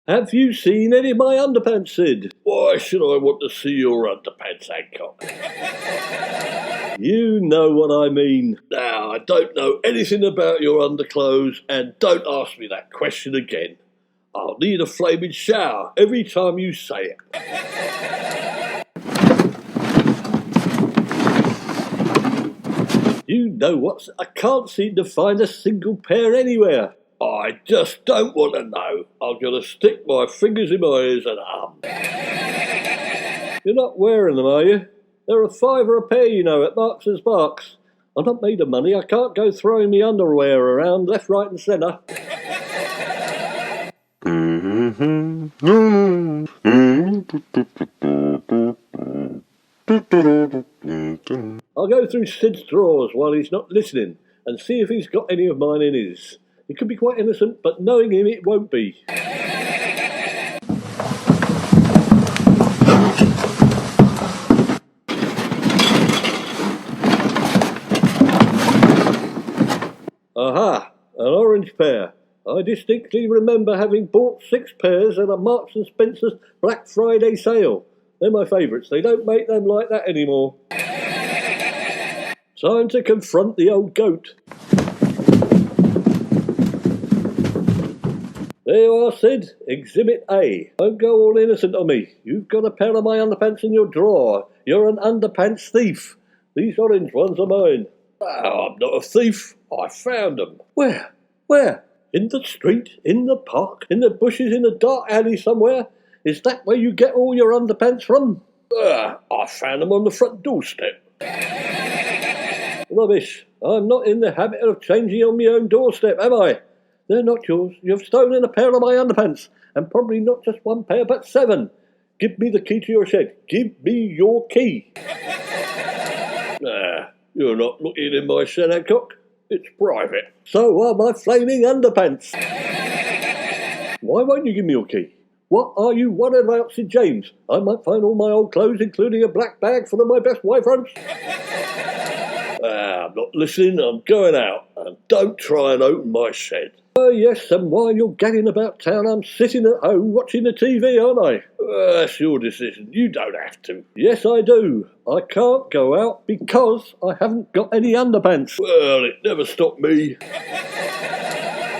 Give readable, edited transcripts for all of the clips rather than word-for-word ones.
Have you seen any of my underpants, Sid? Why should I want to see your underpants, Hancock? You know what I mean. Now, I don't know anything about your underclothes, and don't ask me that question again. I'll need a flaming shower every time you say it. You know what? I can't seem to find a single pair anywhere. I just don't want to know. I'm going to stick my fingers in my ears and You're not wearing them, are you? They're $5 a pair, you know, at Marks and Sparks. I'm not made of money. I can't go throwing me underwear around left, right and centre. I'll go through Sid's drawers while he's not listening and see if he's got any of mine in his. It could be quite innocent, but knowing him, it won't be. Aha! An orange pair. I distinctly remember having bought 6 pairs at a Marks and Spencer's Black Friday sale. They're my favourites. They don't make them like that anymore. Time to confront the old goat. There you are, Sid. Exhibit A. Don't go all innocent on me. You've got a pair of my underpants in your drawer. You're an underpants thief. These orange ones are mine. Oh, I'm not a thief. I found them. Where? Where? In the street? In the park? In the bushes? In the dark alley somewhere? Is that where you get all your underpants from? I found them on the front doorstep. Rubbish. I'm not in the habit of changing on my own doorstep, am I? They're not yours. You've stolen a pair of my underpants. And probably not just 1 pair, but 7. Give me the key to your shed. Give me your key. Nah, you're not looking in my shed, Hancock. It's private. So are my flaming underpants. Why won't you give me your key? What are you worried about, Sid James? I might find all my old clothes, including a black bag full of my best wife fronts. I'm not listening. I'm going out. And don't try and open my shed. Oh, yes, and while you're gadding about town, I'm sitting at home watching the TV, aren't I? That's your decision. You don't have to. Yes, I do. I can't go out because I haven't got any underpants. Well, it never stopped me.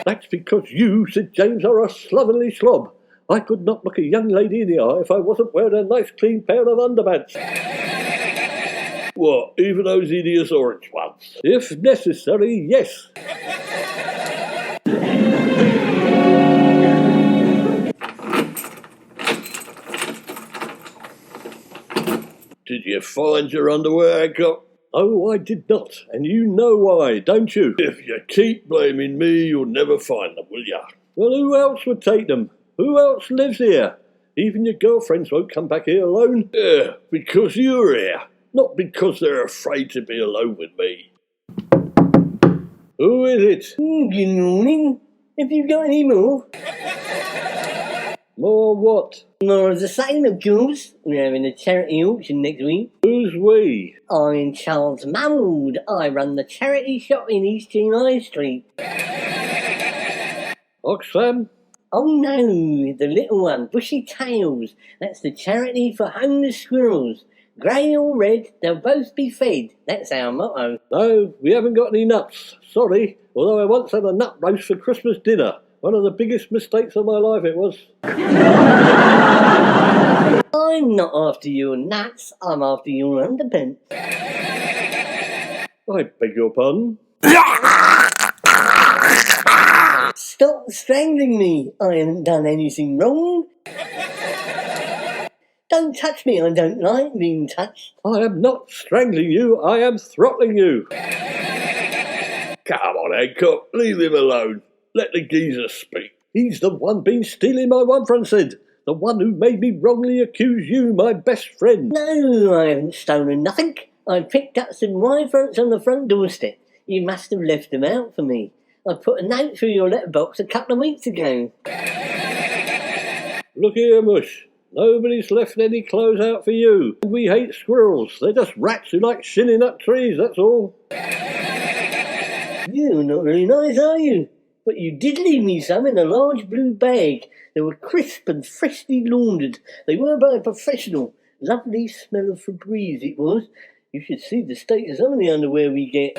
That's because you, Sid James, are a slovenly slob. I could not look a young lady in the eye if I wasn't wearing a nice clean pair of underpants. What, even those hideous orange ones? If necessary, yes. Did you find your underwear, Hancock? Oh, I did not, and you know why, don't you? If you keep blaming me, you'll never find them, will you? Well, who else would take them? Who else lives here? Even your girlfriends won't come back here alone. Yeah, because you're here. Not because they're afraid to be alone with me. Who is it? Good morning. Have you got any more? More what? More of the same, of course. We're having a charity auction next week. Who's we? I'm Charles Mould. I run the charity shop in East Cheam High Street. Oxfam? Oh no, the little one, Bushy Tails. That's the charity for homeless squirrels. Grey or red, they'll both be fed. That's our motto. No, we haven't got any nuts. Sorry, although I once had a nut roast for Christmas dinner. One of the biggest mistakes of my life it was. I'm not after your nuts, I'm after your underpants. I beg your pardon? Stop strangling me. I haven't done anything wrong. Don't touch me. I don't like being touched. I am not strangling you. I am throttling you. Come on, Hancock. Leave him alone. Let the geezer speak. He's the one been stealing my one front, Sid. The one who made me wrongly accuse you, my best friend. No, I haven't stolen nothing. I picked up some wife fronts on the front doorstep. You must have left them out for me. I put a note through your letterbox a couple of weeks ago. Look here, Mush. Nobody's left any clothes out for you. And we hate squirrels. They're just rats who like shinning up trees, that's all. You're not very nice, are you? But you did leave me some in a large blue bag. They were crisp and freshly laundered. They were by a professional. Lovely smell of Febreze it was. You should see the state of some of the underwear we get.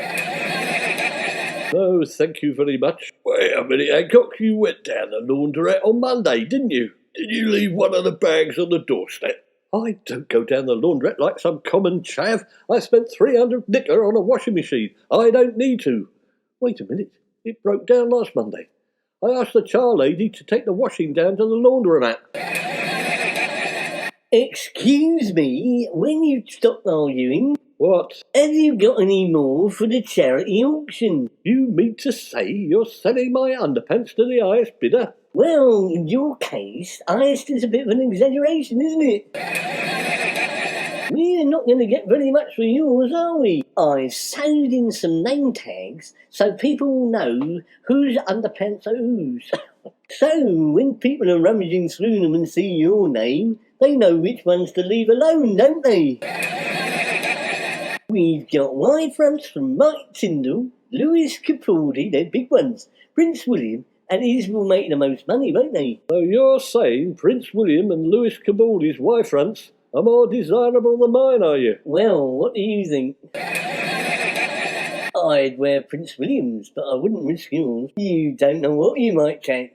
No, thank you very much. Wait a minute, Hancock. You went down the laundrette on Monday, didn't you? Did you leave one of the bags on the doorstep? I don't go down the laundrette like some common chav. I spent 300 knicker on a washing machine. I don't need to. Wait a minute. It broke down last Monday. I asked the char lady to take the washing down to the laundromat. Excuse me, when you stop arguing, What? have you got any more for the charity auction? You mean to say you're selling my underpants to the highest bidder? Well, in your case, highest is a bit of an exaggeration, isn't it? We're not going to get very much for yours, are we? I've sewed in some name tags so people will know whose underpants are whose. So, when people are rummaging through them and see your name, they know which ones to leave alone, don't they? We've got Y fronts from Mike Tyndall, Lewis Capaldi, they're big ones, Prince William, and his will make the most money, won't they? So you're saying Prince William and Lewis Capaldi's Y-fronts are more desirable than mine, are you? Well, what do you think? I'd wear Prince William's, but I wouldn't risk yours. You don't know what you might catch.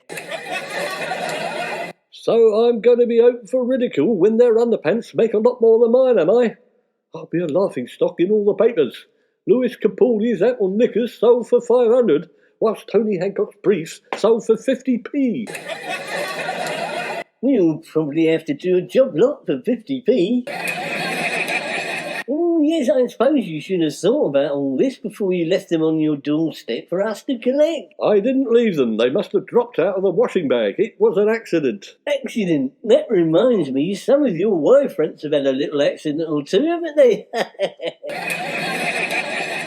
So I'm going to be open for ridicule when their underpants make a lot more than mine, am I? I'll be a laughingstock in all the papers. Lewis Capaldi's Apple knickers sold for 500, whilst Tony Hancock's briefs sold for 50p. We'll probably have to do a job lot for 50p. Oh, yes, I suppose you should have thought about all this before you left them on your doorstep for us to collect. I didn't leave them. They must have dropped out of the washing bag. It was an accident. Accident? That reminds me, some of your Y-fronts have had a little accident or two, haven't they?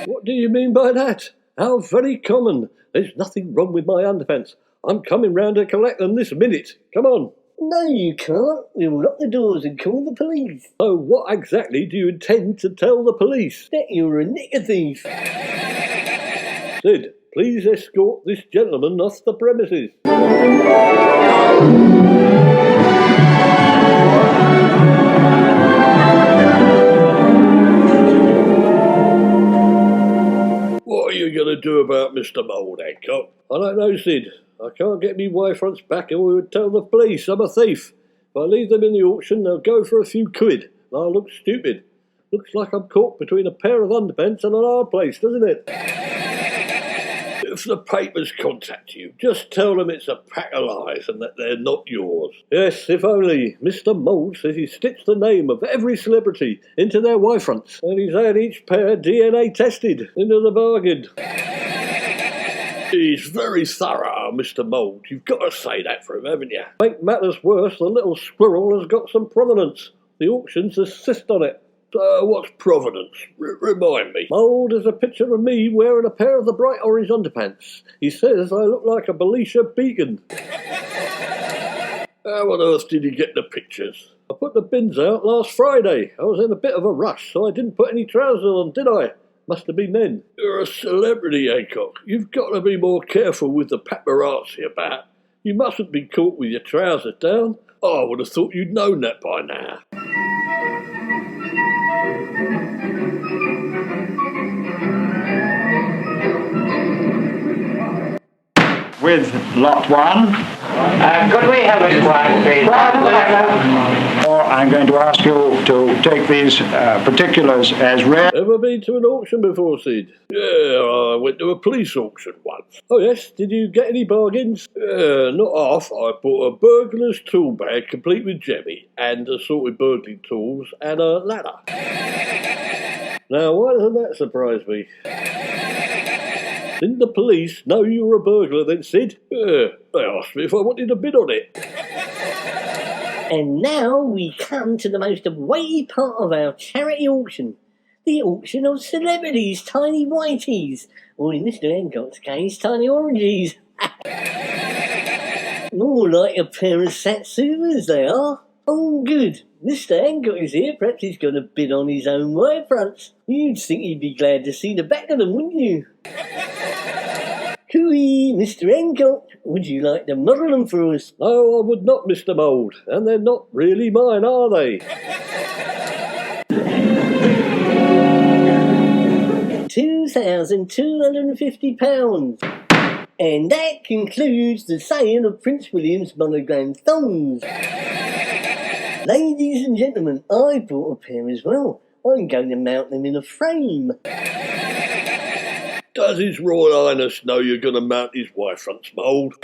What do you mean by that? How very common. There's nothing wrong with my underpants. I'm coming round to collect them this minute. Come on. No, you can't. We'll lock the doors and call the police. So what exactly do you intend to tell the police? That you're a knicker thief. Sid, please escort this gentleman off the premises. What are you going to do about Mr. Mould, Hancock? I don't know, Sid. I can't get me Y-fronts back or we would tell the police I'm a thief. If I leave them in the auction, they'll go for a few quid. And I'll look stupid. Looks like I'm caught between a pair of underpants and an hard place, doesn't it? If the papers contact you, just tell them it's a pack of lies and that they're not yours. Yes, if only. Mr. Mould says he stitched the name of every celebrity into their Y-fronts, and he's had each pair DNA tested into the bargain. He's very thorough, Mr. Mould. You've got to say that for him, haven't you? Make matters worse, the little squirrel has got some provenance. The auctions insist on it. What's provenance? Remind me. Mould has a picture of me wearing a pair of the bright orange underpants. He says I look like a Belisha beacon. How on earth did he get the pictures? I put the bins out last Friday. I was in a bit of a rush, so I didn't put any trousers on, did I? Must have been then. You're a celebrity, Hancock. You've got to be more careful with the paparazzi about. You mustn't be caught with your trousers down. I would have thought you'd known that by now. With lot one. Could we have it quiet, please? Or I'm going to ask you to take these particulars as read. Ever been to an auction before, Sid? Yeah, I went to a police auction once. Oh yes, did you get any bargains? Not half. I bought a burglar's tool bag complete with jemmy and assorted burgling tools and a ladder. Now, why doesn't that surprise me? Didn't the police know you were a burglar then, Sid? Yeah, they asked me if I wanted to bid on it. And now we come to the most away part of our charity auction. The auction of celebrities' tiny whiteys. Or in Mr. Hancock's case, tiny oranges. More like a pair of satsumas they are. Oh, good. Mr. Hancock is here. Perhaps he's going to bid on his own Y-fronts. You'd think he'd be glad to see the back of them, wouldn't you? Cooey, Mr. Hancock, would you like to model them for us? No, I would not, Mr. Mould, and they're not really mine, are they? £2,250. And that concludes the sale of Prince William's monogram thongs. Ladies and gentlemen, I bought a pair as well. I'm going to mount them in a frame. Does His Royal Highness know you're going to mount his wife fronts, Mould?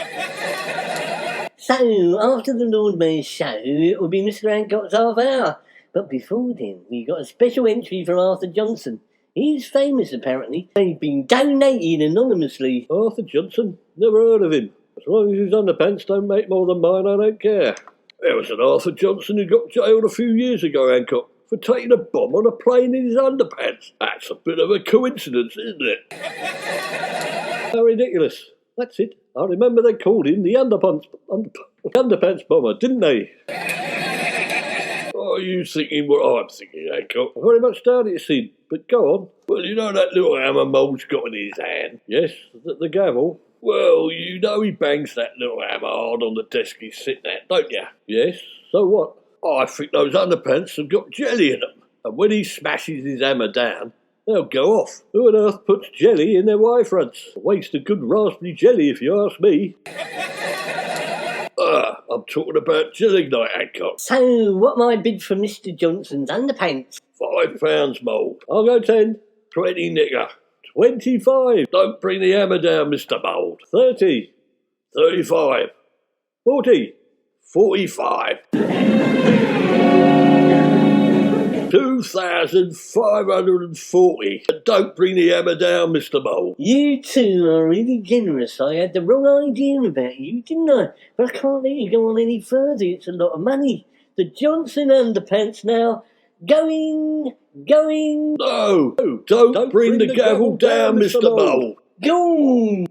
So, after the Lord Mayor's show, it will be Mr. Hancock's half hour. But before then, we got a special entry from Arthur Johnson. He's famous, apparently. They've been donated anonymously. Arthur Johnson? Never heard of him. As long as his underpants don't make more than mine, I don't care. There was an Arthur Johnson who got jailed a few years ago, Hancock, for taking a bomb on a plane in his underpants. That's a bit of a coincidence, isn't it? How ridiculous. That's it. I remember they called him the underpants bomber, didn't they? Are you thinking what I'm thinking, Hancock? I very much doubt it, Sid, but go on. Well, you know that little hammer Mould's got in his hand? Yes, the gavel. Well, you know he bangs that little hammer hard on the desk he's sitting at, don't you? Yes, so what? I think those underpants have got jelly in them, and when he smashes his hammer down, they'll go off. Who on earth puts jelly in their wife fronts? A waste of good raspberry jelly, if you ask me. I'm talking about jelly night, Hancock. So, what my bid for Mr. Johnson's underpants? £5, Mould. I'll go 10. 20, nigger. 25. Don't bring the hammer down, Mr. Mould. 30. 35. 40. 45. 2,540. And don't bring the hammer down, Mr. Mould. You two are really generous. I had the wrong idea about you, didn't I? But I can't let you go on any further. It's a lot of money. The Johnson underpants now. Going. No, don't bring the gavel down, Mr. Mould. Gone.